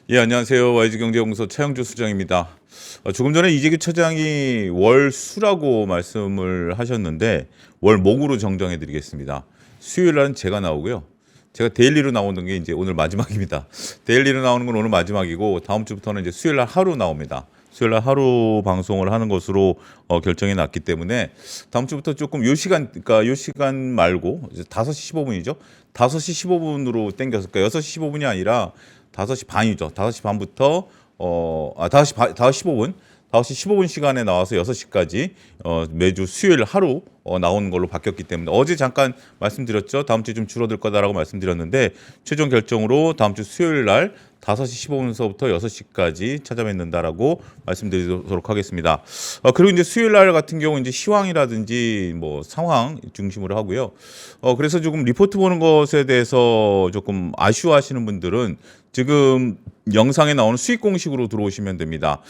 예, 안녕하세요. YG경제연구소 최영주 수장입니다. 조금 전에 이재규 처장이 월수라고 말씀을 하셨는데 월목으로 정정해 드리겠습니다. 수요일 날은 제가 나오고요. 제가 데일리로 나오는 게 이제 오늘 마지막입니다. 데일리로 나오는 건 오늘 마지막이고 다음 주부터는 이제 수요일 날 하루 나옵니다. 수요일 날 하루 방송을 하는 것으로 결정이 났기 때문에 다음 주부터 조금 요 시간, 그러니까 요 시간 말고 이제 5시 15분이죠. 5시 15분으로 땡겨서, 그러니까 6시 15분이 아니라 5시 반이죠. 5시 반부터 5시 15분. 5시 15분 시간에 나와서 6시까지 매주 수요일 하루 나오는 걸로 바뀌었기 때문에 어제 잠깐 말씀드렸죠. 다음 주에 좀 줄어들 거다라고 말씀드렸는데 최종 결정으로 다음 주 수요일 날 5시 15분서부터 6시까지 찾아뵙는다라고 말씀드리도록 하겠습니다. 그리고 이제 수요일 날 같은 경우 이제 시황이라든지 뭐 상황 중심으로 하고요. 그래서 조금 리포트 보는 것에 대해서 조금 아쉬워하시는 분들은 지금 영상에 나오는 수익 공식으로 들어오시면 됩니다.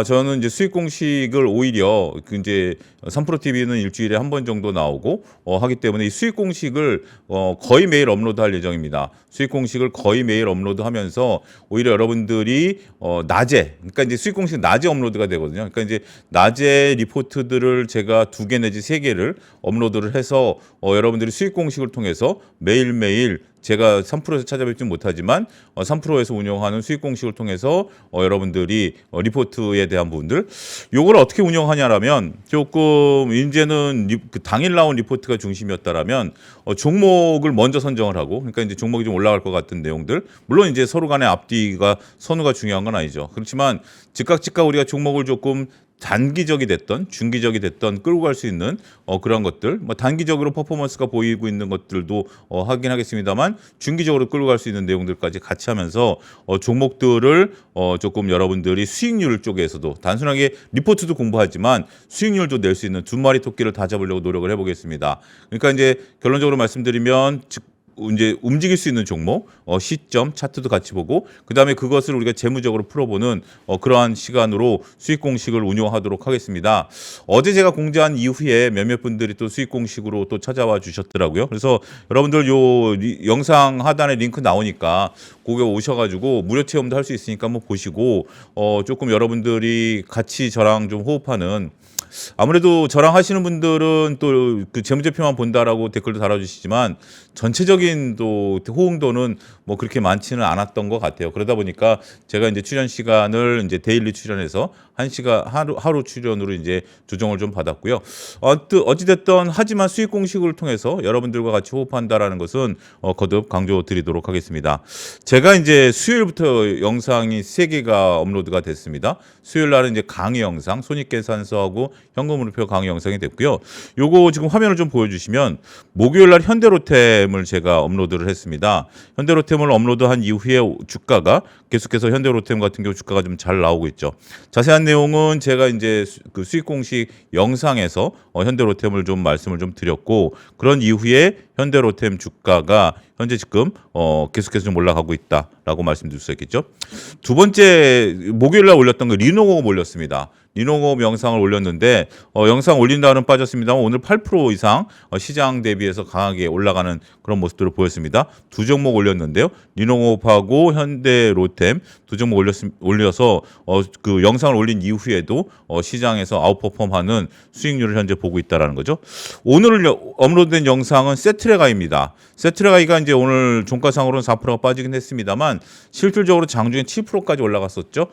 저는 이제 수익 공식을 오히려 이제 3프로 TV는 일주일에 한 번 정도 나오고 하기 때문에 이 수익 공식을 거의 매일 업로드할 예정입니다. 수익 공식을 거의 매일 업로드하면서 오히려 여러분들이 낮에, 그러니까 이제 수익 공식 낮에 업로드가 되거든요. 그러니까 이제 낮에 리포트들을 제가 2개 내지 3개를 업로드를 해서 여러분들이 수익 공식을 통해서 매일매일 제가 3프로에서 찾아뵙지 못하지만 3프로에서 운영하는 수익 공식을 통해서 여러분들이 리포트에 대한 부분들 요걸 어떻게 운영하냐라면 조금 이제는 그 당일 나온 리포트가 중심이었다라면 종목을 먼저 선정을 하고, 그러니까 이제 종목이 좀 올라갈 것 같은 내용들, 물론 이제 서로 간의 앞뒤가 선후가 중요한 건 아니죠. 그렇지만 즉각 우리가 종목을 조금 단기적이 됐던 중기적이 됐던 끌고 갈 수 있는 그런 것들, 뭐 단기적으로 퍼포먼스가 보이고 있는 것들도 하긴 하겠습니다만 중기적으로 끌고 갈 수 있는 내용들까지 같이 하면서 종목들을 조금 여러분들이 수익률 쪽에서도 단순하게 리포트도 공부하지만 수익률도 낼 수 있는 두 마리 토끼를 다 잡으려고 노력을 해보겠습니다. 그러니까 이제 결론적으로 말씀드리면 이제 움직일 수 있는 종목, 시점, 차트도 같이 보고 그다음에 그것을 우리가 재무적으로 풀어보는 그러한 시간으로 수익 공식을 운영하도록 하겠습니다. 어제 제가 공지한 이후에 몇몇 분들이 또 수익 공식으로 또 찾아와 주셨더라고요. 그래서 여러분들 요 영상 하단에 링크 나오니까 거기 오셔가지고 무료 체험도 할 수 있으니까 한번 보시고 조금 여러분들이 같이 저랑 좀 호흡하는, 아무래도 저랑 하시는 분들은 또 그 재무제표만 본다라고 댓글도 달아주시지만 전체적인 또 호응도는 뭐 그렇게 많지는 않았던 것 같아요. 그러다 보니까 제가 이제 출연 시간을 이제 데일리 출연해서 1시간 하루 출연으로 이제 조정을 좀 받았고요. 어찌됐든 하지만 수익 공식을 통해서 여러분들과 같이 호흡한다라는 것은 거듭 강조드리도록 하겠습니다. 제가 이제 수요일부터 영상이 3개가 업로드가 됐습니다. 수요일 날은 이제 강의 영상, 손익계산서하고 현금흐름표 강의 영상이 됐고요. 요거 지금 화면을 좀 보여주시면 목요일 날 현대로템을 제가 업로드를 했습니다. 현대로템을 업로드한 이후에 주가가 계속해서 현대로템 같은 경우 주가가 좀 잘 나오고 있죠. 자세한 내용은 제가 이제 그 수익 공식 영상에서 현대로템을 좀 말씀을 좀 드렸고, 그런 이후에 현대로템 주가가 현재 지금 계속해서 좀 올라가고 있다라고 말씀드릴 수 있겠죠. 두 번째 목요일 날 올렸던 거 리노공업 올렸습니다. 리노공업 영상을 올렸는데 영상 올린다는 빠졌습니다만 오늘 8% 이상 시장 대비해서 강하게 올라가는 그런 모습들을 보였습니다. 두 종목 올렸는데요. 리노공업하고 현대로템 두 종목 올려서 그 영상을 올린 이후에도 시장에서 아웃퍼폼하는 수익률을 현재 보고 있다라는 거죠. 오늘 업로드된 영상은 세트레가입니다. 세트레가이가 이제 오늘 종가상으로는 4%가 빠지긴 했습니다만 실질적으로 장중에 7%까지 올라갔었죠.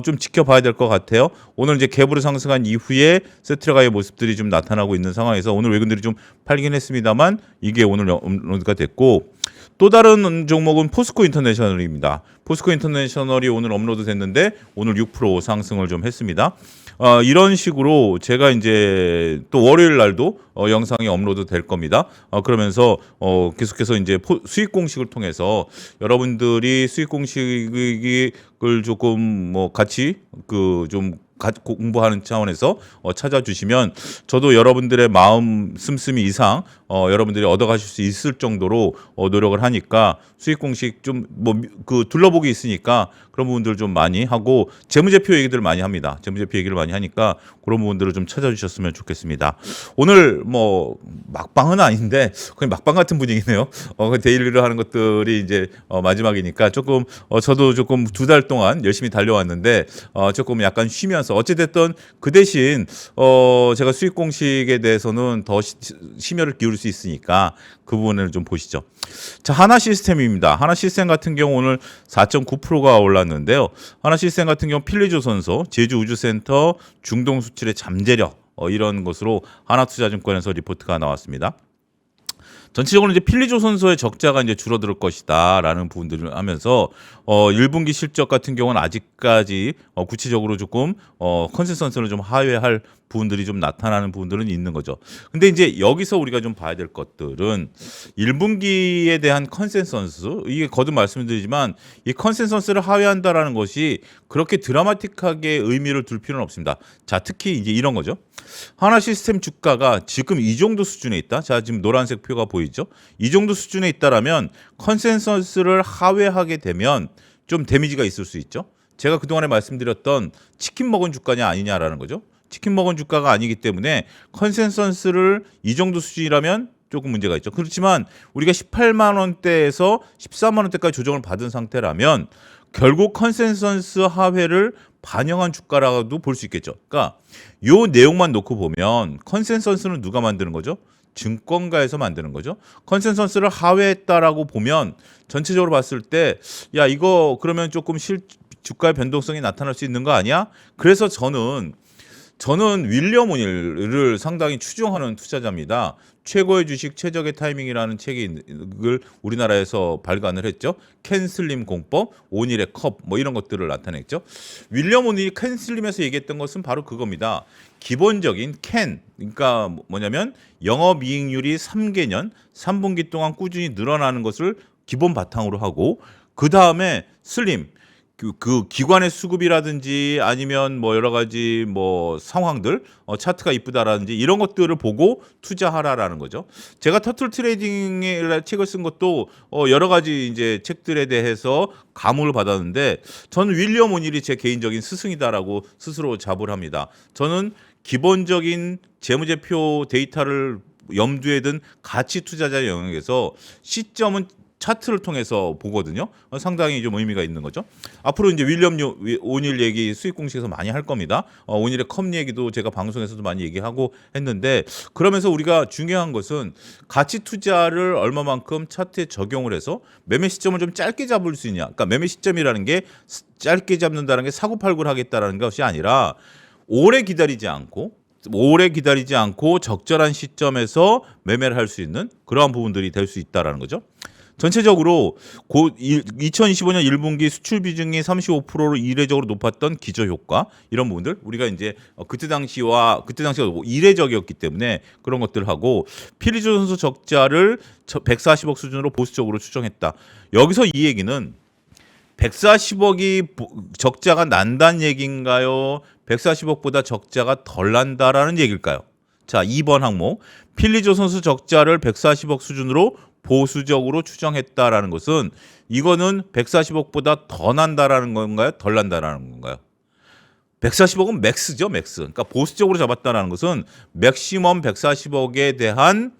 좀 지켜봐야 될 것 같아요. 오늘 이제 갭으로 상승한 이후에 세트레가의 모습들이 좀 나타나고 있는 상황에서 오늘 외국인들이 좀 팔긴 했습니다만 이게 오늘 업로드가 됐고, 또 다른 종목은 포스코 인터내셔널입니다. 포스코 인터내셔널이 오늘 업로드 됐는데 오늘 6% 상승을 좀 했습니다. 이런 식으로 제가 이제 또 월요일 날도 영상이 업로드 될 겁니다. 그러면서 계속해서 이제 수익 공식을 통해서 여러분들이 수익 공식을 조금 뭐 같이 그 좀 공부하는 차원에서 찾아주시면 저도 여러분들의 마음 씀씀이 이상 여러분들이 얻어가실 수 있을 정도로 노력을 하니까 수익 공식 좀 뭐 그 둘러보기 있으니까 그런 부분들 좀 많이 하고 재무제표 얘기들 많이 합니다. 재무제표 얘기를 많이 하니까 그런 부분들을 좀 찾아주셨으면 좋겠습니다. 오늘 뭐 막방은 아닌데 거의 막방 같은 분위기네요. 데일리를 하는 것들이 이제 마지막이니까 조금 저도 조금 2달 동안 열심히 달려왔는데 조금 약간 쉬면서 어찌됐든 그 대신 제가 수익 공식에 대해서는 더 심혈을 기울일 수 있으니까 그 부분을 좀 보시죠. 자, 하나 시스템입니다. 하나 시스템 같은 경우 오늘 4.9%가 올랐는데요. 하나 시스템 같은 경우 필리조선소, 제주우주센터, 중동 수출의 잠재력 이런 것으로 하나투자증권에서 리포트가 나왔습니다. 전체적으로 이제 필리조선소의 적자가 이제 줄어들 것이다라는 부분들을 하면서 1분기 실적 같은 경우는 아직까지 구체적으로 조금 컨센서스를 좀 하회할 부분들이 좀 나타나는 부분들은 있는 거죠. 근데 이제 여기서 우리가 좀 봐야 될 것들은 1분기에 대한 컨센서스, 이게 거듭 말씀드리지만 이 컨센서스를 하회한다라는 것이 그렇게 드라마틱하게 의미를 둘 필요는 없습니다. 자, 특히 이제 이런 거죠. 하나 시스템 주가가 지금 이 정도 수준에 있다. 자, 지금 노란색 표가 보이죠? 이 정도 수준에 있다라면 컨센서스를 하회하게 되면 좀 데미지가 있을 수 있죠. 제가 그동안에 말씀드렸던 치킨 먹은 주가냐 아니냐라는 거죠. 치킨 먹은 주가가 아니기 때문에 컨센서스를 이 정도 수준이라면 조금 문제가 있죠. 그렇지만 우리가 18만 원대에서 14만 원대까지 조정을 받은 상태라면 결국 컨센서스 하회를 반영한 주가라고도 볼 수 있겠죠. 그러니까 요 내용만 놓고 보면 컨센서스는 누가 만드는 거죠? 증권가에서 만드는 거죠. 컨센서스를 하회했다라고 보면 전체적으로 봤을 때 야, 이거 그러면 조금 주가의 변동성이 나타날 수 있는 거 아니야? 그래서 저는 윌리엄 오닐을 상당히 추종하는 투자자입니다. 최고의 주식 최적의 타이밍이라는 책을 우리나라에서 발간을 했죠. 캔슬림 공법, 오닐의 컵 뭐 이런 것들을 나타냈죠. 윌리엄 오닐이 캔슬림에서 얘기했던 것은 바로 그겁니다. 기본적인 그러니까 뭐냐면 영업이익률이 3개년 3분기 동안 꾸준히 늘어나는 것을 기본 바탕으로 하고 그 다음에 슬림 그 기관의 수급이라든지 아니면 뭐 여러 가지 뭐 상황들 차트가 이쁘다라든지 이런 것들을 보고 투자하라라는 거죠. 제가 터틀 트레이딩의 책을 쓴 것도 여러 가지 이제 책들에 대해서 감흥을 받았는데 저는 윌리엄 오닐이 제 개인적인 스승이다라고 스스로 자부를 합니다. 저는 기본적인 재무제표 데이터를 염두에 둔 가치 투자자의 영역에서 시점은 차트를 통해서 보거든요. 상당히 좀 의미가 있는 거죠. 앞으로 이제 윌리엄 오닐 얘기 수익 공식에서 많이 할 겁니다. 오닐의 컵 얘기도 제가 방송에서도 많이 얘기하고 했는데 그러면서 우리가 중요한 것은 가치 투자를 얼마만큼 차트에 적용을 해서 매매 시점을 좀 짧게 잡을 수 있냐. 그러니까 매매 시점이라는 게 짧게 잡는다는 게 사고팔고를 하겠다라는 것이 아니라 오래 기다리지 않고 적절한 시점에서 매매를 할 수 있는 그러한 부분들이 될 수 있다라는 거죠. 전체적으로 2025년 1분기 수출 비중이 35%로 이례적으로 높았던 기저효과 이런 부분들 우리가 이제 그때 당시가 이례적이었기 때문에 그런 것들을 하고 필리조선소 적자를 140억 수준으로 보수적으로 추정했다. 여기서 이 얘기는 140억이 적자가 난다는 얘기인가요? 140억보다 적자가 덜 난다라는 얘기일까요? 자, 2번 항목 필리조선소 적자를 140억 수준으로 보수적으로 추정했다라는 것은 이거는 140억보다 더 난다라는 건가요? 덜 난다라는 건가요? 140억은 맥스죠, 맥스. 그러니까 보수적으로 잡았다라는 것은 맥시멈 140억에 대한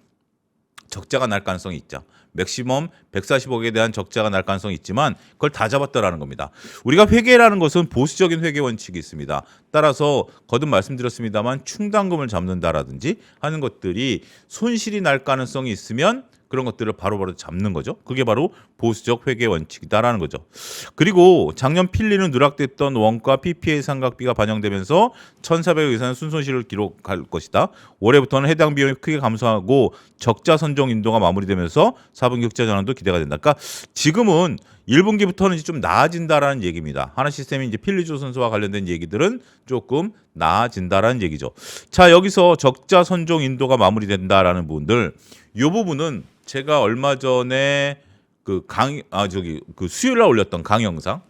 적자가 날 가능성이 있죠. 맥시멈 140억에 대한 적자가 날 가능성이 있지만 그걸 다 잡았다라는 겁니다. 우리가 회계라는 것은 보수적인 회계 원칙이 있습니다. 따라서 거듭 말씀드렸습니다만 충당금을 잡는다라든지 하는 것들이 손실이 날 가능성이 있으면 그런 것들을 바로바로 잡는 거죠. 그게 바로 보수적 회계 원칙이다라는 거죠. 그리고 작년 필리는 누락됐던 원가 PPA 상각비가 반영되면서 1,400억 이상의 순손실을 기록할 것이다. 올해부터는 해당 비용이 크게 감소하고 적자 선정 인도가 마무리되면서 4분기 흑자 전환도 기대가 된다. 그러니까 지금은 1분기부터는 이제 좀 나아진다라는 얘기입니다. 하나시스템이 이제 필리조선소와 관련된 얘기들은 조금 나아진다라는 얘기죠. 자, 여기서 적자 선정 인도가 마무리된다라는 부분들, 이 부분은 제가 얼마 전에 수요일 날 올렸던 강의 영상,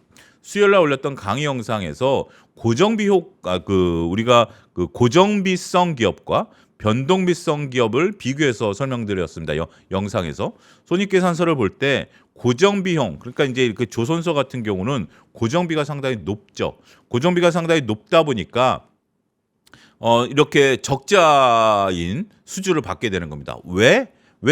수요일 날 올렸던 강의 영상에서 고정비 효과 우리가 그 고정비성 기업과 변동비성 기업을 비교해서 설명드렸습니다. 영상에서 손익계산서를 볼 때 고정비용, 그러니까 이제 그 조선소 같은 경우는 고정비가 상당히 높죠. 고정비가 상당히 높다 보니까 이렇게 적자인 수주를 받게 되는 겁니다. 왜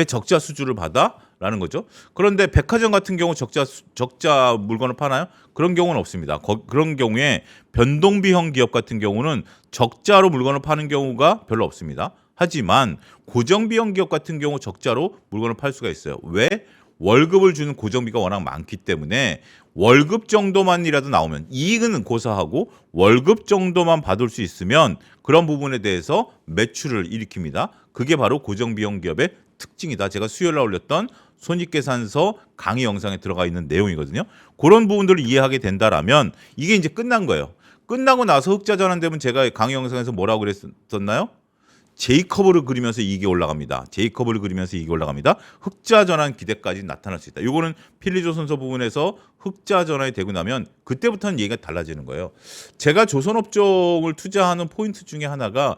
적자 수주를 받아? 라는 거죠. 그런데 백화점 같은 경우 적자 물건을 파나요? 그런 경우는 없습니다. 그런 경우에 변동비형 기업 같은 경우는 적자로 물건을 파는 경우가 별로 없습니다. 하지만 고정비형 기업 같은 경우 적자로 물건을 팔 수가 있어요. 왜? 월급을 주는 고정비가 워낙 많기 때문에 월급 정도만이라도 나오면 이익은 고사하고 월급 정도만 받을 수 있으면 그런 부분에 대해서 매출을 일으킵니다. 그게 바로 고정비용 기업의 특징이다. 제가 수요일 날 올렸던 손익계산서 강의 영상에 들어가 있는 내용이거든요. 그런 부분들을 이해하게 된다라면 이게 이제 끝난 거예요. 끝나고 나서 흑자 전환되면 제가 강의 영상에서 뭐라고 그랬었나요? J커브를 그리면서 이익이 올라갑니다. J커브를 그리면서 이익이 올라갑니다. 흑자 전환 기대까지 나타날 수 있다. 이거는 필리조선소 부분에서 흑자 전환이 되고 나면 그때부터는 얘기가 달라지는 거예요. 제가 조선업종을 투자하는 포인트 중에 하나가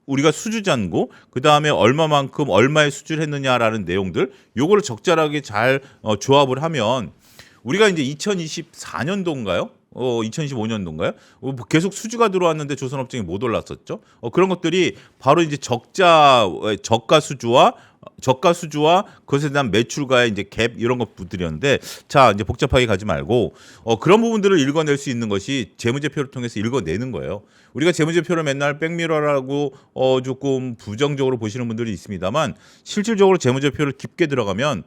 우리가 수주 잔고 그다음에 얼마만큼 얼마의 수주를 했느냐라는 내용들 요거를 적절하게 잘 조합을 하면 우리가 이제 2024년도인가요? 2025년도인가요? 계속 수주가 들어왔는데 조선업종이 못 올랐었죠. 그런 것들이 바로 이제 저가 수주와 그것에 대한 매출과의 이제 갭 이런 것들이었는데 자 이제 복잡하게 가지 말고 그런 부분들을 읽어낼 수 있는 것이 재무제표를 통해서 읽어내는 거예요. 우리가 재무제표를 맨날 백미러라고 조금 부정적으로 보시는 분들이 있습니다만 실질적으로 재무제표를 깊게 들어가면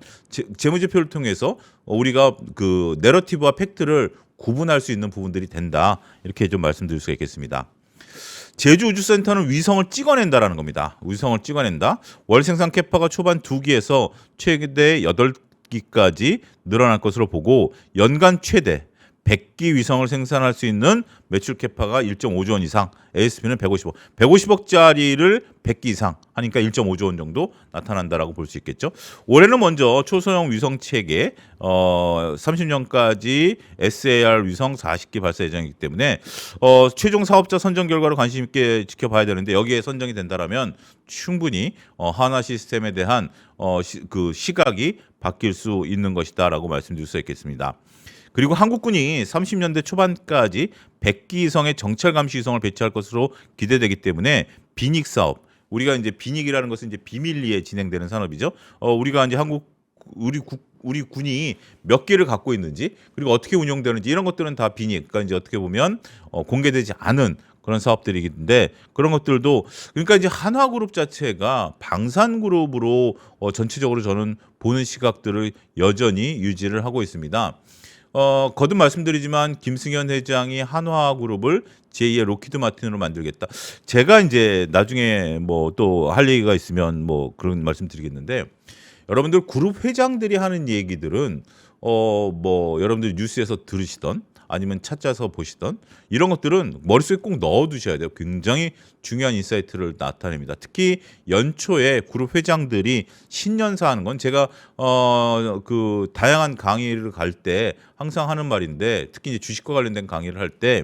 재무제표를 통해서 우리가 그 내러티브와 팩트를 구분할 수 있는 부분들이 된다. 이렇게 좀 말씀드릴 수가 있겠습니다. 제주우주센터는 위성을 찍어낸다라는 겁니다. 위성을 찍어낸다. 월 생산 캐파가 초반 2기에서 최대 8기까지 늘어날 것으로 보고 연간 최대 100기 위성을 생산할 수 있는 매출 캐파가 1.5조 원 이상, ASP는 150억짜리를 100기 이상 하니까 1.5조 원 정도 나타난다라고 볼 수 있겠죠. 올해는 먼저 초소형 위성 체계 30년까지 SAR 위성 40기 발사 예정이기 때문에 최종 사업자 선정 결과를 관심 있게 지켜봐야 되는데 여기에 선정이 된다라면 충분히 한화 시스템에 대한 그 시각이 바뀔 수 있는 것이다라고 말씀드릴 수 있겠습니다. 그리고 한국군이 30년대 초반까지 100기 이상의 정찰 감시 위성을 배치할 것으로 기대되기 때문에 비닉 사업, 우리가 이제 비닉이라는 것은 이제 비밀리에 진행되는 산업이죠. 우리가 이제 우리 군이 몇 개를 갖고 있는지 그리고 어떻게 운영되는지 이런 것들은 다 비닉, 그러니까 이제 어떻게 보면 공개되지 않은 그런 사업들이긴데 그런 것들도 그러니까 이제 한화그룹 자체가 방산그룹으로 전체적으로 저는 보는 시각들을 여전히 유지를 하고 있습니다. 거듭 말씀드리지만 김승현 회장이 한화그룹을 제2의 로키드 마틴으로 만들겠다. 제가 이제 나중에 뭐 또 할 얘기가 있으면 뭐 그런 말씀드리겠는데 여러분들 그룹 회장들이 하는 얘기들은 뭐 여러분들 뉴스에서 들으시던 아니면 찾아서 보시던 이런 것들은 머릿속에 꼭 넣어두셔야 돼요. 굉장히 중요한 인사이트를 나타냅니다. 특히 연초에 그룹 회장들이 신년사 하는 건 제가 그 다양한 강의를 갈 때 항상 하는 말인데 특히 이제 주식과 관련된 강의를 할 때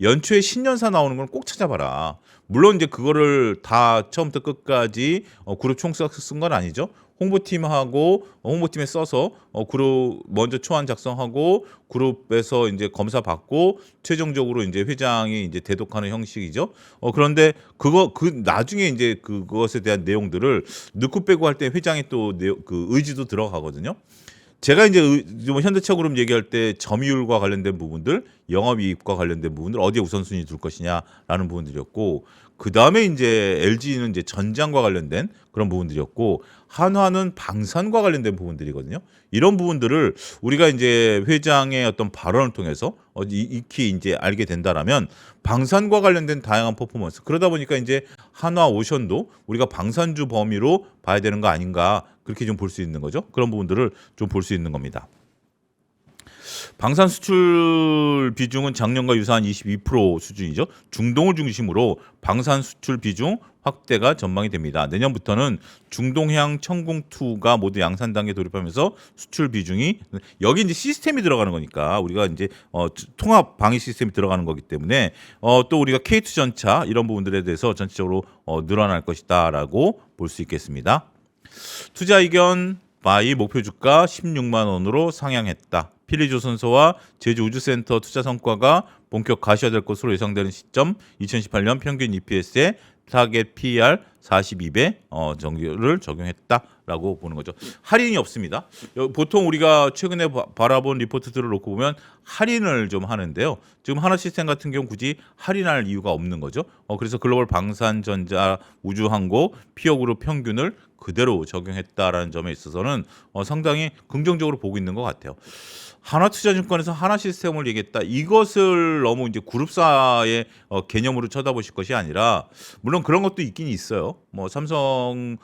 연초에 신년사 나오는 건 꼭 찾아봐라. 물론 이제 그거를 다 처음부터 끝까지 그룹 총수가 쓴 건 아니죠. 홍보팀에 써서 그룹 먼저 초안 작성하고 그룹에서 이제 검사 받고 최종적으로 이제 회장이 이제 대독하는 형식이죠. 그런데 그 나중에 이제 그것에 대한 내용들을 넣고 빼고 할 때 회장이 또 그 의지도 들어가거든요. 제가 이제 현대차그룹 얘기할 때 점유율과 관련된 부분들, 영업이익과 관련된 부분들 어디에 우선순위 둘 것이냐라는 부분들이었고 그 다음에 이제 LG는 이제 전장과 관련된 그런 부분들이었고 한화는 방산과 관련된 부분들이거든요. 이런 부분들을 우리가 이제 회장의 어떤 발언을 통해서 익히 이제 알게 된다라면 방산과 관련된 다양한 퍼포먼스 그러다 보니까 이제 한화 오션도 우리가 방산주 범위로 봐야 되는 거 아닌가 그렇게 좀 볼 수 있는 거죠. 그런 부분들을 좀 볼 수 있는 겁니다. 방산 수출 비중은 작년과 유사한 22% 수준이죠. 중동을 중심으로 방산 수출 비중 확대가 전망이 됩니다. 내년부터는 중동향 천궁2가 모두 양산 단계에 돌입하면서 수출 비중이 여기 이제 시스템이 들어가는 거니까 우리가 이제 통합 방위 시스템이 들어가는 거기 때문에 또 우리가 K2 전차 이런 부분들에 대해서 전체적으로 늘어날 것이다라고 볼 수 있겠습니다. 투자 의견 바이 목표 주가 16만 원으로 상향했다. 필리조선소와 제주우주센터 투자 성과가 본격 가시화될 것으로 예상되는 시점 2018년 평균 EPS의 타겟 PER 42배 정도를 적용했다라고 보는 거죠. 할인이 없습니다. 보통 우리가 최근에 바라본 리포트들을 놓고 보면 할인을 좀 하는데요. 지금 하나시스템 같은 경우 굳이 할인할 이유가 없는 거죠. 그래서 글로벌 방산전자 우주항공 피어그룹 평균을 그대로 적용했다라는 점에 있어서는 상당히 긍정적으로 보고 있는 것 같아요. 하나투자증권에서 하나시스템을 얘기했다. 이것을 너무 이제 그룹사의 개념으로 쳐다보실 것이 아니라 물론 그런 것도 있긴 있어요. 뭐 삼성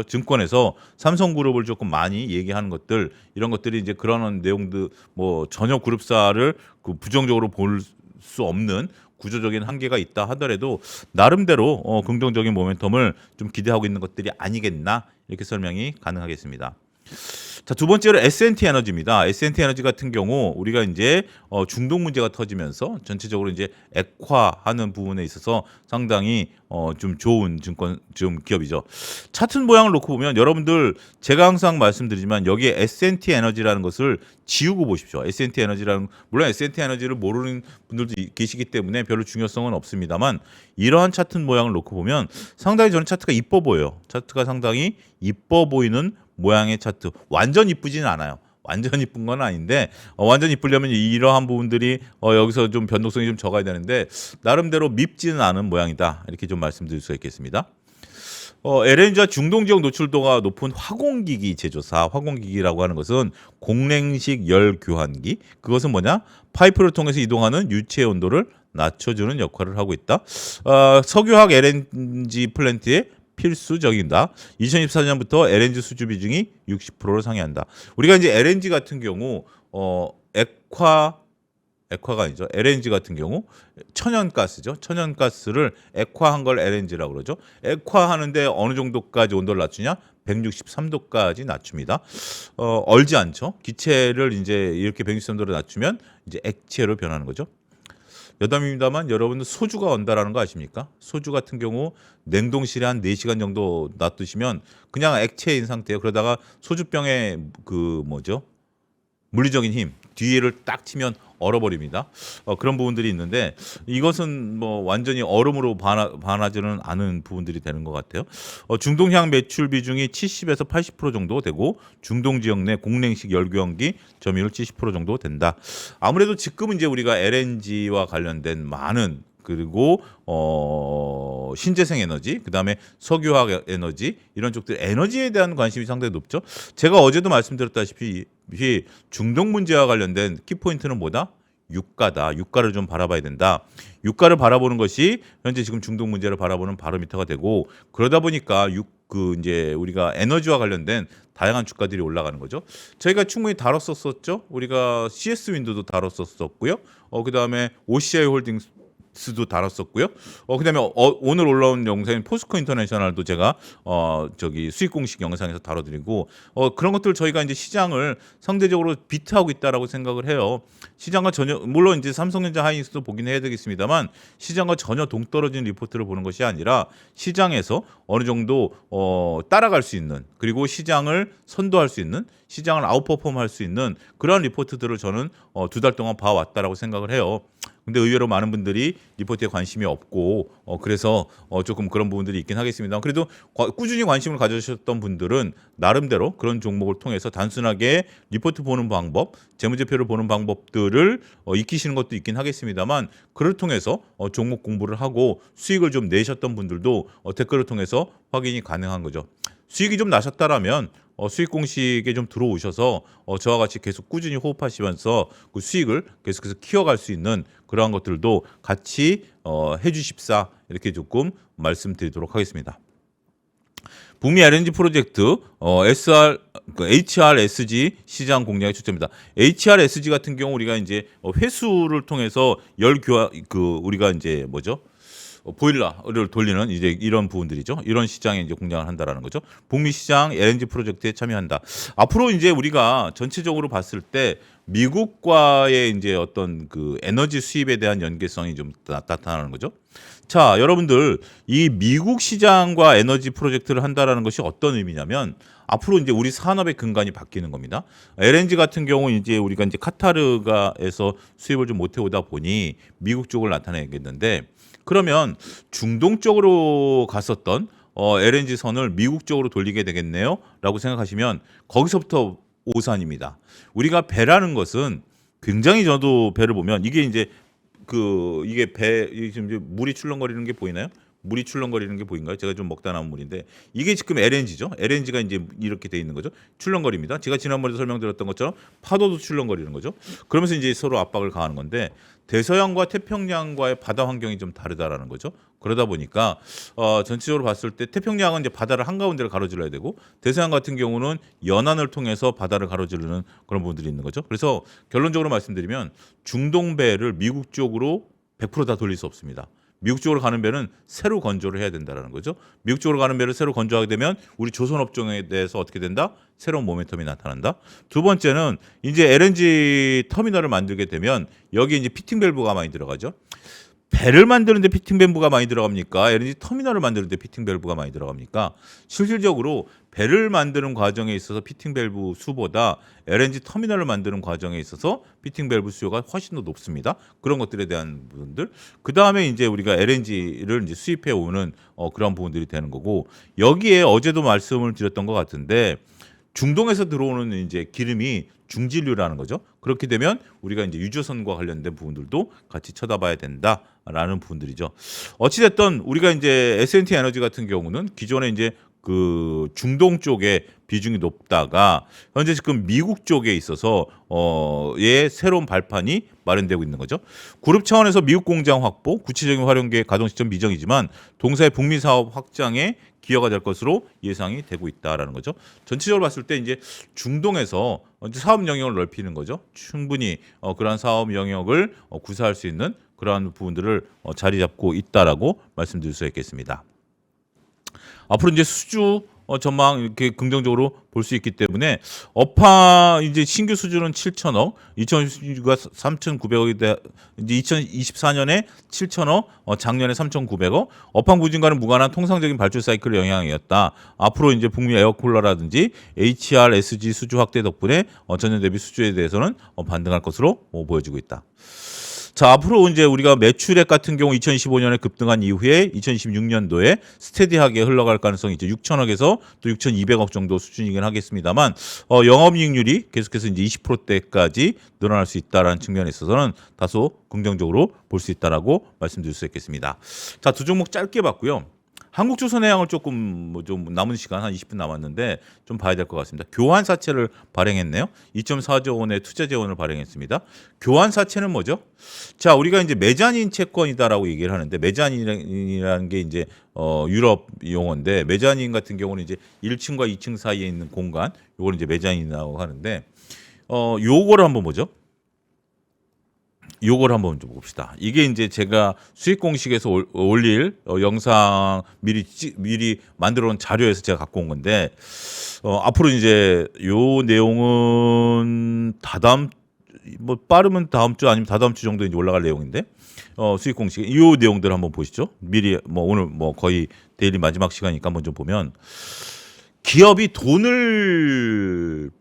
증권에서 삼성그룹을 조금 많이 얘기하는 것들 이런 것들이 이제 그런 내용들 뭐 전혀 그룹사를 부정적으로 볼 수 없는 구조적인 한계가 있다 하더라도 나름대로 긍정적인 모멘텀을 좀 기대하고 있는 것들이 아니겠나 이렇게 설명이 가능하겠습니다. 자, 두 번째로 S&T 에너지입니다. S&T 에너지 같은 경우 우리가 이제 중동 문제가 터지면서 전체적으로 이제 액화하는 부분에 있어서 상당히 좀 좋은 기업이죠. 차트 모양을 놓고 보면 여러분들 제가 항상 말씀드리지만 여기에 S&T 에너지라는 것을 지우고 보십시오. S&T 에너지라는 물론 S&T 에너지를 모르는 분들도 계시기 때문에 별로 중요성은 없습니다만 이러한 차트 모양을 놓고 보면 상당히 저는 차트가 이뻐 보여요. 차트가 상당히 이뻐 보이는 모양의 차트. 완전 이쁘지는 않아요. 완전 이쁜 건 아닌데 완전 이쁘려면 이러한 부분들이 여기서 좀 변동성이 좀 적어야 되는데 나름대로 밉지는 않은 모양이다. 이렇게 좀 말씀드릴 수 있겠습니다. LNG와 중동 지역 노출도가 높은 화공기기 제조사, 화공기기라고 하는 것은 공랭식 열 교환기. 그것은 뭐냐? 파이프를 통해서 이동하는 유체 온도를 낮춰주는 역할을 하고 있다. 석유화학 LNG 플랜트의 필수적이다. 2024년부터 LNG 수주 비중이 60%로 상회한다. 우리가 이제 LNG 같은 경우 액화가 아니죠. LNG 같은 경우 천연가스죠. 천연가스를 액화한 걸 LNG라고 그러죠. 액화하는데 어느 정도까지 온도를 낮추냐? 163도까지 낮춥니다. 얼지 않죠. 기체를 이제 이렇게 163도로 낮추면 이제 액체로 변하는 거죠. 여담입니다만 여러분들 소주가 온다라는 거 아십니까? 소주 같은 경우 냉동실에 한 4시간 정도 놔두시면 그냥 액체인 상태예요. 그러다가 소주병의 물리적인 힘 뒤를 딱 치면 얼어버립니다. 그런 부분들이 있는데 이것은 뭐 완전히 얼음으로 반하지는 않은 부분들이 되는 것 같아요. 중동향 매출 비중이 70에서 80% 정도 되고 중동 지역 내 공랭식 열교환기 점유율 70% 정도 된다. 아무래도 지금은 이제 우리가 LNG와 관련된 많은 그리고 신재생 에너지, 그다음에 석유화학 에너지 이런 쪽들 에너지에 대한 관심이 상당히 높죠. 제가 어제도 말씀드렸다시피 중동 문제와 관련된 키포인트는 뭐다? 유가다. 유가를 좀 바라봐야 된다. 유가를 바라보는 것이 현재 지금 중동 문제를 바라보는 바로미터가 되고 그러다 보니까 이제 우리가 에너지와 관련된 다양한 주가들이 올라가는 거죠. 저희가 충분히 다뤘었죠. 우리가 CS 윈도도 다뤘었고요. 그다음에 OCI 홀딩스 도 다뤘었고요. 그다음에 오늘 올라온 영상인 포스코 인터내셔널도 제가 수익 공식 영상에서 다뤄드리고 그런 것들 저희가 이제 시장을 상대적으로 비트하고 있다라고 생각을 해요. 시장과 전혀 물론 이제 삼성전자 하이닉스도 보긴 해야 되겠습니다만 시장과 전혀 동떨어진 리포트를 보는 것이 아니라 시장에서 어느 정도 따라갈 수 있는 그리고 시장을 선도할 수 있는 시장을 아웃퍼폼할 수 있는 그런 리포트들을 저는 2달 동안 봐왔다라고 생각을 해요. 근데 의외로 많은 분들이 리포트에 관심이 없고 그래서 조금 그런 부분들이 있긴 하겠습니다. 그래도 꾸준히 관심을 가져주셨던 분들은 나름대로 그런 종목을 통해서 단순하게 리포트 보는 방법, 재무제표를 보는 방법들을 익히시는 것도 있긴 하겠습니다만 그를 통해서 종목 공부를 하고 수익을 좀 내셨던 분들도 댓글을 통해서 확인이 가능한 거죠. 수익이 좀 나셨다라면 수익 공식에 좀 들어오셔서 저와 같이 계속 꾸준히 호흡하시면서 그 수익을 계속해서 키워갈 수 있는 그러한 것들도 같이 해주십사 이렇게 조금 말씀드리도록 하겠습니다. 북미 LNG 프로젝트 HRSG 시장 공략에 초점이다. HRSG 같은 경우 우리가 이제 회수를 통해서 열 교환 우리가 이제 뭐죠? 보일러를 돌리는 이제 이런 부분들이죠. 이런 시장에 이제 공략을 한다라는 거죠. 북미 시장 LNG 프로젝트에 참여한다. 앞으로 이제 우리가 전체적으로 봤을 때 미국과의 이제 어떤 그 에너지 수입에 대한 연계성이 좀 나타나는 거죠. 자, 여러분들 이 미국 시장과 에너지 프로젝트를 한다라는 것이 어떤 의미냐면 앞으로 이제 우리 산업의 근간이 바뀌는 겁니다. LNG 같은 경우 이제 우리가 이제 카타르가에서 수입을 좀 못해 오다 보니 미국 쪽을 나타내겠는데 그러면 중동 쪽으로 갔었던 LNG 선을 미국 쪽으로 돌리게 되겠네요. 라고 생각하시면 거기서부터 오산입니다. 우리가 배라는 것은 굉장히 저도 배를 보면 이게 이제 이게 지금 이제 물이 출렁거리는 게 보이나요? 물이 출렁거리는 게 보인가요? 제가 좀 먹다 남은 물인데 이게 지금 LNG죠. LNG가 이제 이렇게 돼 있는 거죠. 출렁거립니다. 제가 지난번에 설명드렸던 것처럼 파도도 출렁거리는 거죠. 그러면서 이제 서로 압박을 가하는 건데 대서양과 태평양과의 바다 환경이 좀 다르다라는 거죠. 그러다 보니까 전체적으로 봤을 때 태평양은 이제 바다를 한가운데를 가로질러야 되고 대서양 같은 경우는 연안을 통해서 바다를 가로지르는 그런 부분들이 있는 거죠. 그래서 결론적으로 말씀드리면 중동배를 미국 쪽으로 100%다 돌릴 수 없습니다. 미국 쪽으로 가는 배는 새로 건조를 해야 된다는 거죠. 미국 쪽으로 가는 배를 새로 건조하게 되면 우리 조선 업종에 대해서 어떻게 된다? 새로운 모멘텀이 나타난다. 두 번째는 이제 LNG 터미널을 만들게 되면 여기 이제 피팅 밸브가 많이 들어가죠. 배를 만드는데 피팅 밸브가 많이 들어갑니까? LNG 터미널을 만드는데 피팅 밸브가 많이 들어갑니까? 실질적으로 배를 만드는 과정에 있어서 피팅 밸브 수보다 LNG 터미널을 만드는 과정에 있어서 피팅 밸브 수요가 훨씬 더 높습니다. 그런 것들에 대한 부분들. 그 다음에 이제 우리가 LNG를 이제 수입해 오는 그런 부분들이 되는 거고 여기에 어제도 말씀을 드렸던 것 같은데 중동에서 들어오는 이제 기름이 중진류라는 거죠. 그렇게 되면 우리가 이제 유조선과 관련된 부분들도 같이 쳐다봐야 된다라는 부분들이죠. 어찌됐든 우리가 이제 S&T 에너지 같은 경우는 기존에 이제 그 중동 쪽에 비중이 높다가 현재 지금 미국 쪽에 있어서 의 새로운 발판이 마련되고 있는 거죠. 그룹 차원에서 미국 공장 확보, 구체적인 활용 계획 가동 시점 미정이지만 동사의 북미 사업 확장에 기여가 될 것으로 예상이 되고 있다라는 거죠. 전체적으로 봤을 때 이제 중동에서 사업 영역을 넓히는 거죠. 충분히 그러한 사업 영역을 구사할 수 있는 그러한 부분들을 자리 잡고 있다라고 말씀드릴 수 있겠습니다. 앞으로 이제 수주 전망 이렇게 긍정적으로 볼 수 있기 때문에 업황 이제 신규 수주는 7천억, 2020년가 3,900억이 이제 2024년에 7천억, 작년에 3,900억. 업황 부진과는 무관한 통상적인 발주 사이클 영향이었다. 앞으로 이제 북미 에어쿨러라든지 HRSG 수주 확대 덕분에 전년 대비 수주에 대해서는 반등할 것으로 보여지고 있다. 자, 앞으로 이제 우리가 매출액 같은 경우 2025년에 급등한 이후에 2026년도에 스테디하게 흘러갈 가능성이 이제 6천억에서 또 6,200억 정도 수준이긴 하겠습니다만 영업이익률이 계속해서 이제 20%대까지 늘어날 수 있다라는 측면에 있어서는 다소 긍정적으로 볼 수 있다라고 말씀드릴 수 있겠습니다. 자, 두 종목 짧게 봤고요. 한국조선해양을 조금 좀 남은 시간 한 20분 남았는데 좀 봐야 될 것 같습니다. 교환사채를 발행했네요. 2.4조 원의 투자 재원을 발행했습니다. 교환사채는 뭐죠? 자, 우리가 이제 메자닌 채권이다라고 얘기를 하는데 메자닌이라는 게 이제 유럽 용어인데 메자닌 같은 경우는 이제 1층과 2층 사이에 있는 공간, 요걸 이제 메자닌이라고 하는데 요거를 한번 보죠. 요걸 한번 좀 봅시다. 이게 이제 제가 수익 공식에서 올릴 영상 미리 만들어 놓은 자료에서 제가 갖고 온 건데 앞으로 이제 요 내용은 다다음 뭐 빠르면 다음 주 아니면 다다음 주 정도 이제 올라갈 내용인데 수익 공식 이 내용들 한번 보시죠. 미리 뭐 오늘 뭐 거의 데일리 마지막 시간이니까 한번 좀 보면 기업이 돈을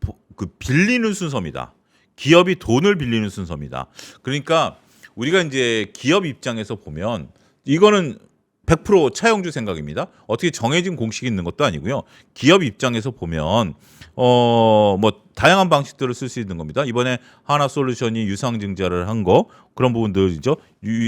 빌리는 순서입니다. 기업이 돈을 빌리는 순서입니다. 그러니까 우리가 이제 기업 입장에서 보면 이거는 100% 차영주 생각입니다. 어떻게 정해진 공식이 있는 것도 아니고요. 기업 입장에서 보면 뭐 다양한 방식들을 쓸 수 있는 겁니다. 이번에 하나솔루션이 유상증자를 한 거 그런 부분들이죠.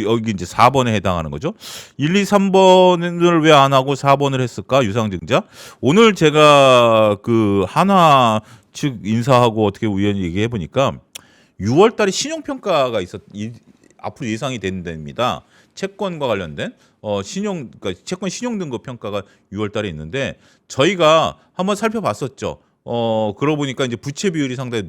여기 이제 4번에 해당하는 거죠. 1, 2, 3번을 왜 안 하고 4번을 했을까? 유상증자. 오늘 제가 그 하나 측 인사하고 어떻게 우연히 얘기해 보니까 6월 달에 신용평가가 앞으로 예상이 됩니다. 채권과 관련된 그러니까 채권 신용 등급 평가가 6월 달에 있는데 저희가 한번 살펴봤었죠. 그러고 보니까 이제 부채 비율이 상당히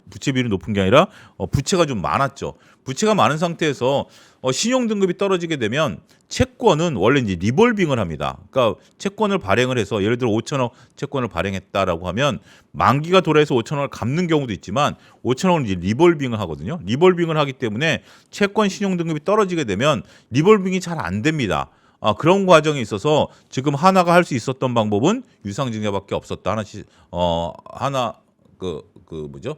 부채 비율이 높은 게 아니라 부채가 좀 많았죠. 부채가 많은 상태에서 신용 등급이 떨어지게 되면 채권은 원래 이제 리볼빙을 합니다. 그러니까 채권을 발행을 해서 예를 들어 5천억 채권을 발행했다라고 하면 만기가 돌아해서 5천억을 갚는 경우도 있지만 5천억은 이제 리볼빙을 하거든요. 리볼빙을 하기 때문에 채권 신용 등급이 떨어지게 되면 리볼빙이 잘 안 됩니다. 그런 과정에 있어서 지금 하나가 할 수 있었던 방법은 유상증자밖에 없었다. 하나씩 하나 뭐죠?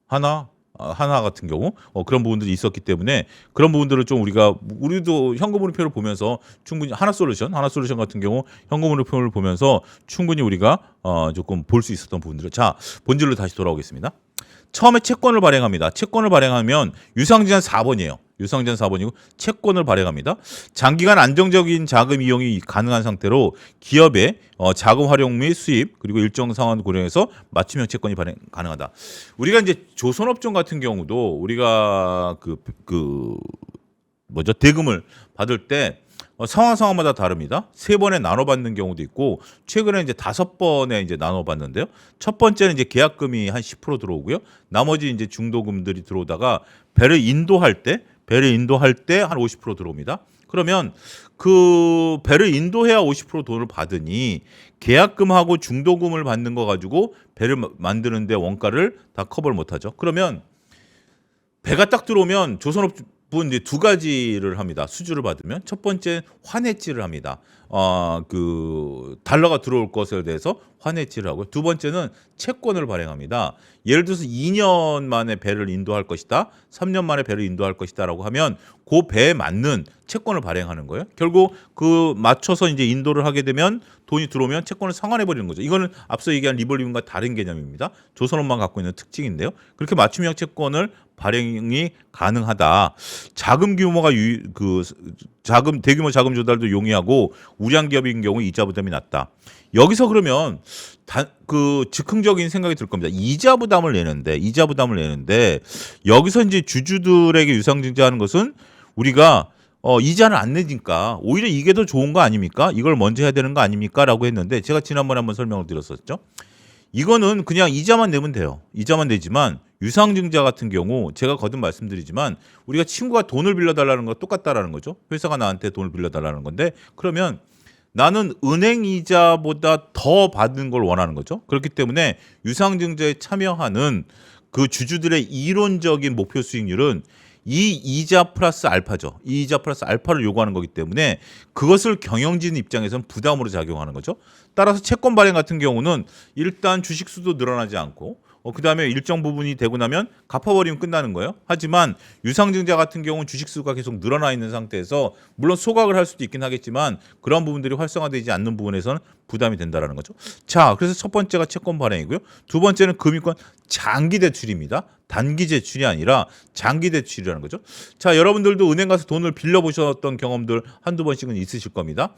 하나 같은 경우 그런 부분들이 있었기 때문에 그런 부분들을 좀 우리도 현금흐름표를 보면서 충분히 하나솔루션 같은 경우 현금흐름표를 보면서 충분히 우리가 조금 볼 수 있었던 부분들을 본질로 다시 돌아오겠습니다. 처음에 채권을 발행합니다. 채권을 발행하면 유상증자 4번이에요. 유상증자 4번이고 채권을 발행합니다. 장기간 안정적인 자금 이용이 가능한 상태로 기업의 자금 활용 및 수입 그리고 일정 상황을 고려해서 맞춤형 채권이 발행 가능하다. 우리가 이제 조선업종 같은 경우도 우리가 대금을 받을 때 상황마다 다릅니다. 3번에 나눠 받는 경우도 있고 최근에 이제 5번에 이제 나눠 받는데요. 첫 번째는 이제 계약금이 한 10% 들어오고요. 나머지 이제 중도금들이 들어오다가 배를 인도할 때 한 50% 들어옵니다. 그러면 그 배를 인도해야 50% 돈을 받으니 계약금하고 중도금을 받는 거 가지고 배를 만드는데 원가를 다 커버를 못 하죠. 그러면 배가 딱 들어오면 조선업분 이제 두 가지를 합니다. 수주를 받으면 첫 번째 환해지를 합니다. 달러가 들어올 것에 대해서 환해지를 하고요. 두 번째는 채권을 발행합니다. 예를 들어서 2년 만에 배를 인도할 것이다, 3년 만에 배를 인도할 것이다라고 하면 그 배에 맞는 채권을 발행하는 거예요. 결국 맞춰서 이제 인도를 하게 되면 돈이 들어오면 채권을 상환해 버리는 거죠. 이거는 앞서 얘기한 리볼빙과 다른 개념입니다. 조선업만 갖고 있는 특징인데요. 그렇게 맞춤형 채권을 발행이 가능하다. 자금 규모가 대규모 자금 조달도 용이하고 우량 기업인 경우 이자 부담이 낮다. 여기서 그러면 즉흥적인 생각이 들 겁니다. 이자 부담을 내는데 여기서 이제 주주들에게 유상증자하는 것은 우리가 이자를 안 내니까 오히려 이게 더 좋은 거 아닙니까? 이걸 먼저 해야 되는 거 아닙니까? 라고 했는데 제가 지난번에 한번 설명을 드렸었죠. 이거는 그냥 이자만 내면 돼요. 이자만 내지만 유상증자 같은 경우 제가 거듭 말씀드리지만 우리가 친구가 돈을 빌려달라는 거 똑같다라는 거죠. 회사가 나한테 돈을 빌려달라는 건데 그러면 나는 은행 이자보다 더 받는 걸 원하는 거죠. 그렇기 때문에 유상증자에 참여하는 그 주주들의 이론적인 목표 수익률은 이 이자 플러스 알파죠. 이 이자 플러스 알파를 요구하는 거기 때문에 그것을 경영진 입장에서는 부담으로 작용하는 거죠. 따라서 채권 발행 같은 경우는 일단 주식 수도 늘어나지 않고 그다음에 일정 부분이 되고 나면 갚아버리면 끝나는 거예요. 하지만 유상증자 같은 경우는 주식 수가 계속 늘어나 있는 상태에서 물론 소각을 할 수도 있긴 하겠지만 그런 부분들이 활성화되지 않는 부분에서는 부담이 된다라는 거죠. 그래서 첫 번째가 채권 발행이고요. 두 번째는 금융권 장기 대출입니다. 단기 대출이 아니라 장기 대출이라는 거죠. 여러분들도 은행 가서 돈을 빌려 보셨던 경험들 한두 번씩은 있으실 겁니다.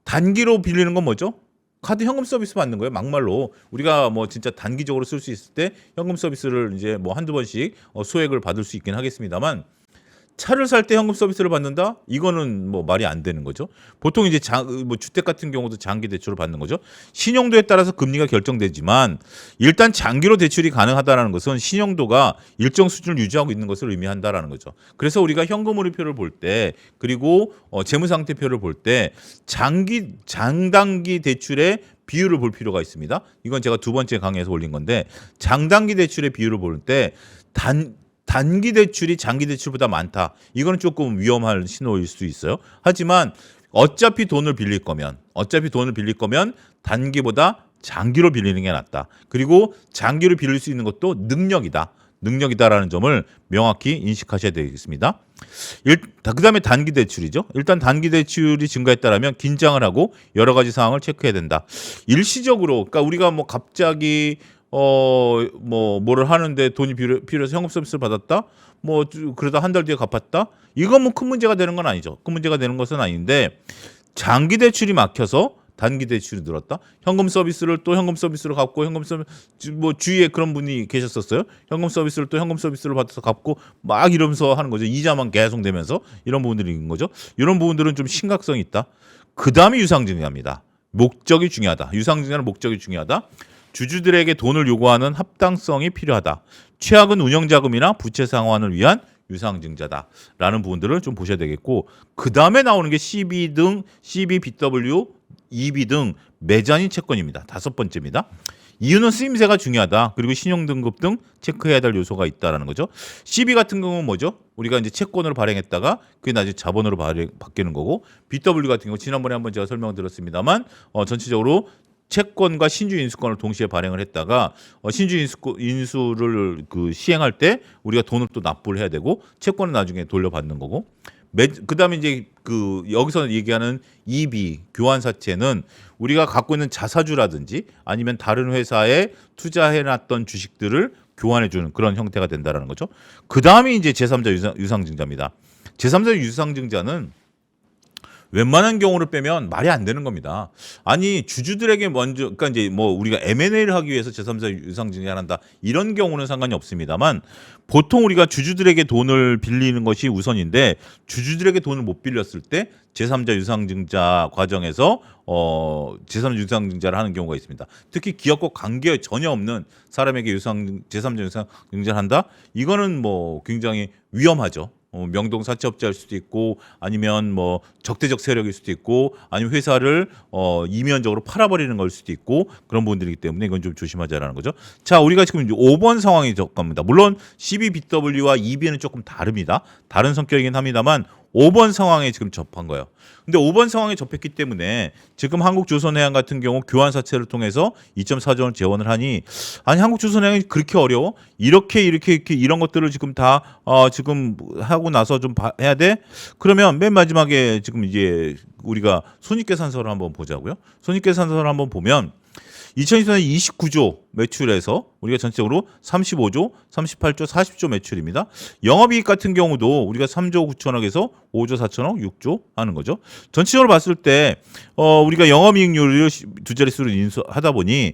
단기로 빌리는 건 뭐죠? 카드 현금 서비스 받는 거예요. 막말로 우리가 진짜 단기적으로 쓸 수 있을 때 현금 서비스를 이제 한두 번씩 소액을 받을 수 있긴 하겠습니다만 차를 살 때 현금 서비스를 받는다? 이거는 말이 안 되는 거죠. 보통 이제 주택 같은 경우도 장기 대출을 받는 거죠. 신용도에 따라서 금리가 결정되지만 일단 장기로 대출이 가능하다는 것은 신용도가 일정 수준을 유지하고 있는 것을 의미한다라는 거죠. 그래서 우리가 현금흐름표를 볼 때 그리고 재무상태표를 볼 때 장단기 대출의 비율을 볼 필요가 있습니다. 이건 제가 두 번째 강의에서 올린 건데 장단기 대출의 비율을 볼 때 단기 대출이 장기 대출보다 많다. 이거는 조금 위험할 신호일 수 있어요. 하지만 어차피 돈을 빌릴 거면 단기보다 장기로 빌리는 게 낫다. 그리고 장기로 빌릴 수 있는 것도 능력이다라는 점을 명확히 인식하셔야 되겠습니다. 그다음에 단기 대출이죠. 일단 단기 대출이 증가했다라면 긴장을 하고 여러 가지 사항을 체크해야 된다. 일시적으로 그러니까 우리가 갑자기 뭐를 하는데 돈이 필요해서 현금 서비스를 받았다. 그러다 한 달 뒤에 갚았다. 이건 큰 문제가 되는 건 아니죠. 큰 문제가 되는 것은 아닌데 장기 대출이 막혀서 단기 대출이 늘었다. 현금 서비스를 또 현금 서비스로 갚고 현금 서비스 뭐 주위에 그런 분이 계셨었어요. 현금 서비스를 또 현금 서비스를 받아서 갚고 막 이러면서 하는 거죠. 이자만 계속 내면서 이런 부분들이 있는 거죠. 이런 부분들은 좀 심각성이 있다. 그다음에 유상증자입니다. 목적이 중요하다. 유상증자는 목적이 중요하다. 주주들에게 돈을 요구하는 합당성이 필요하다. 최악은 운영자금이나 부채 상환을 위한 유상증자다라는 부분들을 좀 보셔야 되겠고, 그 다음에 나오는 게 CB 등 CB, BW, EB 등 매자닌 채권입니다. 5번째입니다. 이유는 쓰임새가 중요하다. 그리고 신용등급 등 체크해야 될 요소가 있다라는 거죠. CB 같은 경우는 뭐죠? 우리가 이제 채권으로 발행했다가 그게 나중에 자본으로 바뀌는 거고, BW 같은 경우 지난번에 한번 제가 설명을 드렸습니다만 전체적으로 채권과 신주 인수권을 동시에 발행을 했다가 신주 인수를 그 시행할 때 우리가 돈을 또 납부를 해야 되고 채권은 나중에 돌려받는 거고, 그다음에 이제 그 여기서 얘기하는 EB 교환사채는 우리가 갖고 있는 자사주라든지 아니면 다른 회사에 투자해놨던 주식들을 교환해주는 그런 형태가 된다라는 거죠. 그 다음에 이제 제3자 유상증자입니다. 제3자 유상증자는 웬만한 경우를 빼면 말이 안 되는 겁니다. 아니 주주들에게 먼저, 그러니까 이제 뭐 우리가 M&A를 하기 위해서 제3자 유상증자를 한다 이런 경우는 상관이 없습니다만, 보통 우리가 주주들에게 돈을 빌리는 것이 우선인데 주주들에게 돈을 못 빌렸을 때 제3자 유상증자 과정에서 제3자 유상증자를 하는 경우가 있습니다. 특히 기업과 관계 전혀 없는 사람에게 제3자 유상증자를 한다? 이거는 뭐 굉장히 위험하죠. 명동 사채업자일 수도 있고 아니면 뭐 적대적 세력일 수도 있고 아니면 회사를 이면적으로 팔아버리는 걸 수도 있고 그런 부분들이기 때문에 이건 좀 조심하자라는 거죠. 자, 우리가 지금 이제 5번 상황이 적합니다. 물론 CBBW와 EB는 조금 다릅니다. 다른 성격이긴 합니다만 5번 상황에 지금 접한 거예요. 근데 5번 상황에 접했기 때문에 지금 한국조선해양 같은 경우 교환사채를 통해서 2.4조 원을 재원을 하니, 아니 한국조선해양이 그렇게 어려워? 이렇게 이런 것들을 지금 다 지금 하고 나서 좀 해야 돼? 그러면 맨 마지막에 지금 이제 우리가 손익계산서를 한번 보자고요. 손익계산서를 한번 보면 2024년 29조 매출에서 우리가 전체적으로 35조, 38조, 40조 매출입니다. 영업이익 같은 경우도 우리가 3조 9천억에서 5조 4천억, 6조 하는 거죠. 전체적으로 봤을 때 우리가 영업이익률을 두 자릿수로 인수하다 보니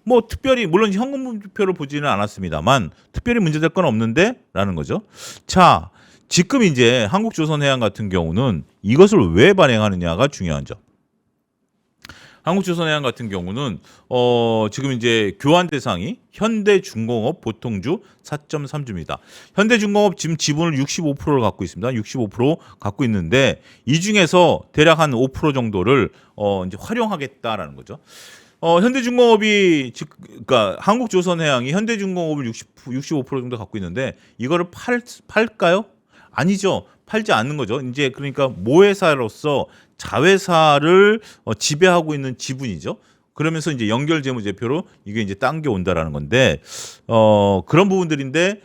뭐 특별히 물론 현금분표를 보지는 않았습니다만 특별히 문제될 건 없는데 라는 거죠. 자, 지금 이제 한국조선해양 같은 경우는 이것을 왜 발행하느냐가 중요한 점. 한국조선해양 같은 경우는 지금 이제 교환 대상이 현대중공업 보통주 4.3주입니다. 현대중공업 지금 지분을 65%를 갖고 있습니다. 65% 갖고 있는데 이 중에서 대략 한 5% 정도를 이제 활용하겠다라는 거죠. 현대중공업이 그러니까 한국조선해양이 현대중공업을 65% 정도 갖고 있는데 이거를 팔까요? 아니죠. 팔지 않는 거죠. 이제 그러니까 모회사로서 자회사를 지배하고 있는 지분이죠. 그러면서 이제 연결재무제표로 이게 이제 당겨 온다라는 건데 그런 부분들인데,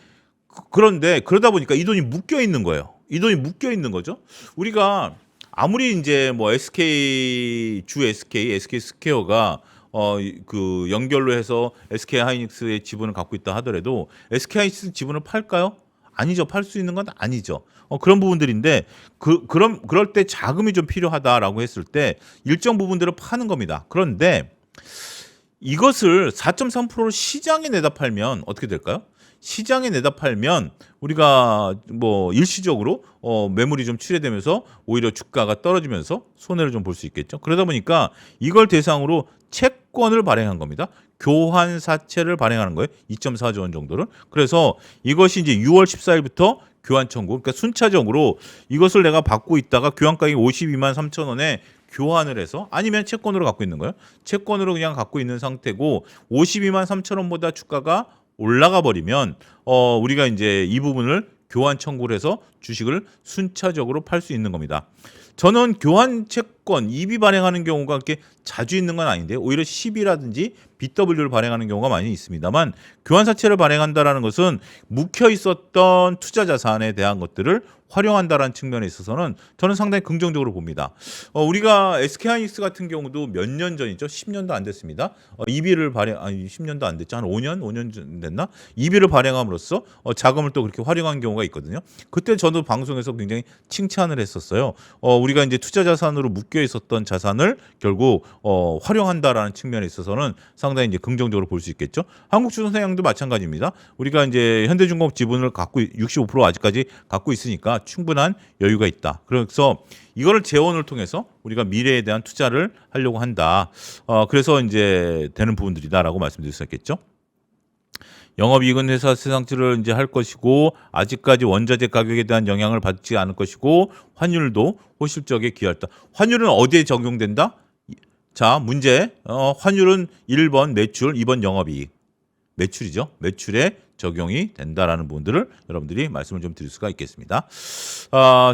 그런데 그러다 보니까 이 돈이 묶여 있는 거예요. 이 돈이 묶여 있는 거죠. 우리가 아무리 이제 뭐 SK 스퀘어가 그 연결로 해서 SK 하이닉스의 지분을 갖고 있다 하더라도 SK 하이닉스 지분을 팔까요? 아니죠. 팔 수 있는 건 아니죠. 그런 부분들인데 그럴 때 자금이 좀 필요하다라고 했을 때 일정 부분들을 파는 겁니다. 그런데 이것을 4.3%로 시장에 내다 팔면 어떻게 될까요? 시장에 내다 팔면 우리가 뭐 일시적으로 매물이 좀 출회되면서 오히려 주가가 떨어지면서 손해를 좀 볼 수 있겠죠. 그러다 보니까 이걸 대상으로 채권을 발행한 겁니다. 교환사채를 발행하는 거예요. 2.4조 원 정도를. 그래서 이것이 이제 6월 14일부터 교환 청구. 그러니까 순차적으로 이것을 내가 받고 있다가 교환가액이 52만 3천 원에 교환을 해서, 아니면 채권으로 갖고 있는 거예요. 채권으로 그냥 갖고 있는 상태고 52만 3천 원보다 주가가 올라가 버리면 우리가 이제 이 부분을 교환 청구를 해서 주식을 순차적으로 팔 수 있는 겁니다. 저는 교환 채권 EB 발행하는 경우가 그렇게 자주 있는 건 아닌데 오히려 CB라든지 BW를 발행하는 경우가 많이 있습니다만, 교환사채를 발행한다라는 것은 묵혀 있었던 투자 자산에 대한 것들을 활용한다라는 측면에 있어서는 저는 상당히 긍정적으로 봅니다. 우리가 SK하이닉스 같은 경우도 몇 년 전이죠. 10년도 안 됐습니다. EB를 10년도 안 됐죠. 한 5년 전 됐나? EB를 발행함으로써 자금을 또 그렇게 활용한 경우가 있거든요. 그때 저도 방송에서 굉장히 칭찬을 했었어요. 우리가 이제 투자 자산으로 묶여 있었던 자산을 결국 활용한다라는 측면에 있어서는 상당히 이제 긍정적으로 볼 수 있겠죠. 한국주선해양도 마찬가지입니다. 우리가 이제 현대중공업 지분을 갖고 65% 아직까지 갖고 있으니까 충분한 여유가 있다. 그래서 이거를 재원을 통해서 우리가 미래에 대한 투자를 하려고 한다. 그래서 이제 되는 부분들이다라고 말씀드릴 수 있겠죠. 영업이익은 회사 세상치를 이제 할 것이고 아직까지 원자재 가격에 대한 영향을 받지 않을 것이고 환율도 호실적에 기여했다. 환율은 어디에 적용된다? 자, 문제. 환율은 1번 매출, 2번 영업이익. 매출이죠. 매출에 적용이 된다라는 부분들을 여러분들이 말씀을 좀 드릴 수가 있겠습니다.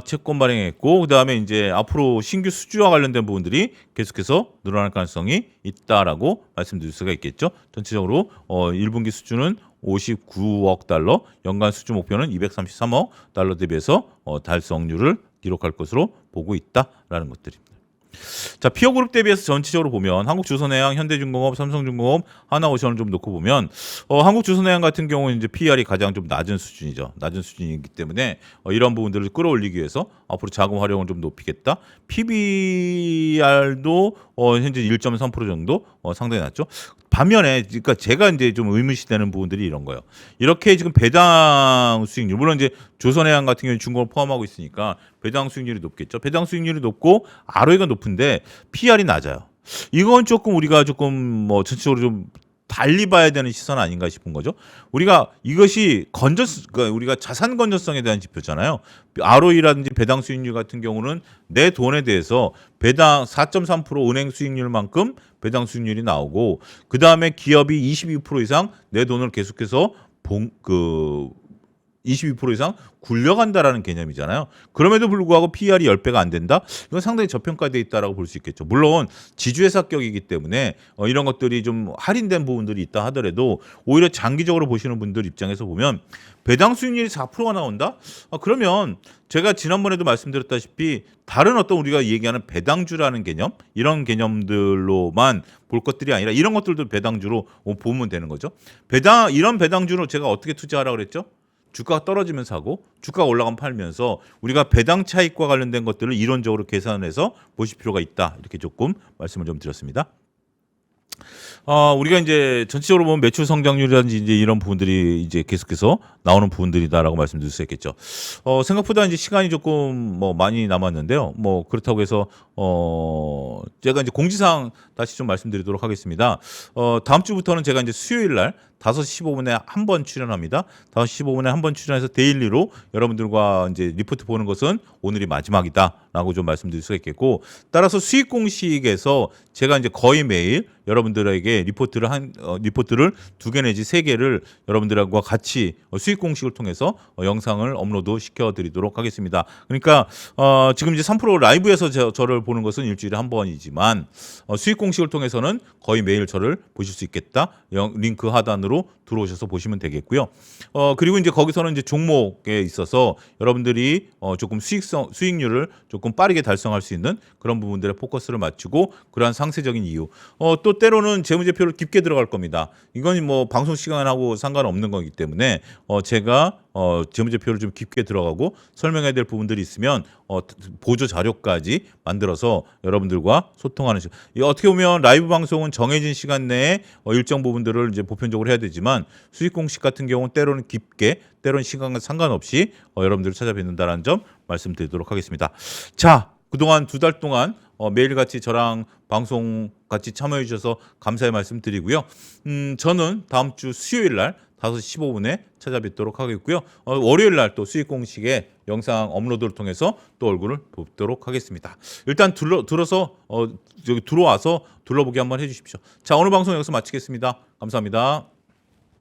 채권 발행했고 그다음에 이제 앞으로 신규 수주와 관련된 부분들이 계속해서 늘어날 가능성이 있다라고 말씀드릴 수가 있겠죠. 전체적으로 1분기 수주는 59억 달러, 연간 수주 목표는 233억 달러 대비해서 달성률을 기록할 것으로 보고 있다라는 것들입니다. 자, 피어그룹 대비해서 전체적으로 보면 한국주선해양, 현대중공업, 삼성중공업, 하나오션을 좀 놓고 보면 한국주선해양 같은 경우는 이제 PER이 가장 좀 낮은 수준이죠. 낮은 수준이기 때문에 이런 부분들을 끌어올리기 위해서 앞으로 자금 활용을 좀 높이겠다. PBR도 현재 1.3% 정도 상당히 낮죠. 반면에 그러니까 제가 이제 좀 의문시되는 부분들이 이런 거예요. 이렇게 지금 배당 수익률 물론 이제 조선해양 같은 경우는 중공을 포함하고 있으니까 배당 수익률이 높겠죠. 배당 수익률이 높고 ROE가 높은데 PR이 낮아요. 이건 조금 우리가 조금 뭐 전체적으로 좀 달리 봐야 되는 시선 아닌가 싶은 거죠. 우리가 이것이 그러니까 우리가 자산 건전성에 대한 지표잖아요. ROE라든지 배당 수익률 같은 경우는 내 돈에 대해서 배당 4.3% 은행 수익률만큼 배당 수익률이 나오고 그 다음에 기업이 22% 이상 내 돈을 계속해서 22% 이상 굴려간다라는 개념이잖아요. 그럼에도 불구하고 PER이 10배가 안 된다? 이건 상당히 저평가되어 있다라고 볼 수 있겠죠. 물론 지주회사격이기 때문에 이런 것들이 좀 할인된 부분들이 있다 하더라도 오히려 장기적으로 보시는 분들 입장에서 보면 배당 수익률이 4%가 나온다? 그러면 제가 지난번에도 말씀드렸다시피 다른 어떤 우리가 얘기하는 배당주라는 개념 이런 개념들로만 볼 것들이 아니라 이런 것들도 배당주로 보면 되는 거죠. 이런 배당주로 제가 어떻게 투자하라고 그랬죠? 주가가 떨어지면 사고 주가가 올라가면 팔면서 우리가 배당 차익과 관련된 것들을 이론적으로 계산해서 보실 필요가 있다. 이렇게 조금 말씀을 좀 드렸습니다. 우리가 이제 전체적으로 보면 매출 성장률이라든지 이제 이런 부분들이 이제 계속해서 나오는 부분들이다라고 말씀드릴 수 있겠죠. 생각보다 이제 시간이 조금 뭐 많이 남았는데요. 뭐 그렇다고 해서 제가 이제 공지사항 다시 좀 말씀드리도록 하겠습니다. 다음 주부터는 제가 이제 수요일 날 5시 15분에 한 번 출연합니다. 5시 15분에 한 번 출연해서 데일리로 여러분들과 이제 리포트 보는 것은 오늘이 마지막이다라고 좀 말씀드릴 수가 있겠고 따라서 수익 공식에서 제가 이제 거의 매일 여러분들에게 리포트를 2개 내지 3개를 여러분들과 같이 수익 공식을 통해서 영상을 업로드 시켜드리도록 하겠습니다. 그러니까 지금 이제 3프로 라이브에서 저를 보는 것은 일주일에 한 번이지만 수익 공식을 통해서는 거의 매일 저를 보실 수 있겠다. 링크 하단으로 들어오셔서 보시면 되겠고요. 그리고 이제 거기서는 이제 종목에 있어서 여러분들이 조금 수익률을 조금 빠르게 달성할 수 있는 그런 부분들에 포커스를 맞추고 그러한 상세적인 이유. 또 때로는 재무제표를 깊게 들어갈 겁니다. 이건 뭐 방송 시간하고 상관없는 거기 때문에 제가 재무제표를 좀 깊게 들어가고 설명해야 될 부분들이 있으면 보조 자료까지 만들어서 여러분들과 소통하는 시간. 어떻게 보면 라이브 방송은 정해진 시간 내에 일정 부분들을 이제 보편적으로 해야 되지만 수익 공식 같은 경우는 때로는 깊게 때로는 시간과 상관없이 여러분들을 찾아뵙는다는 점 말씀드리도록 하겠습니다. 자, 그동안 2달 동안 매일같이 저랑 방송 같이 참여해 주셔서 감사의 말씀 드리고요. 저는 다음 주 수요일 날 5시 15분에 찾아뵙도록 하겠고요. 월요일 날 또 수익 공식의 영상 업로드를 통해서 또 얼굴을 뵙도록 하겠습니다. 일단 들어와서 둘러보기 한번 해주십시오. 자, 오늘 방송 여기서 마치겠습니다. 감사합니다.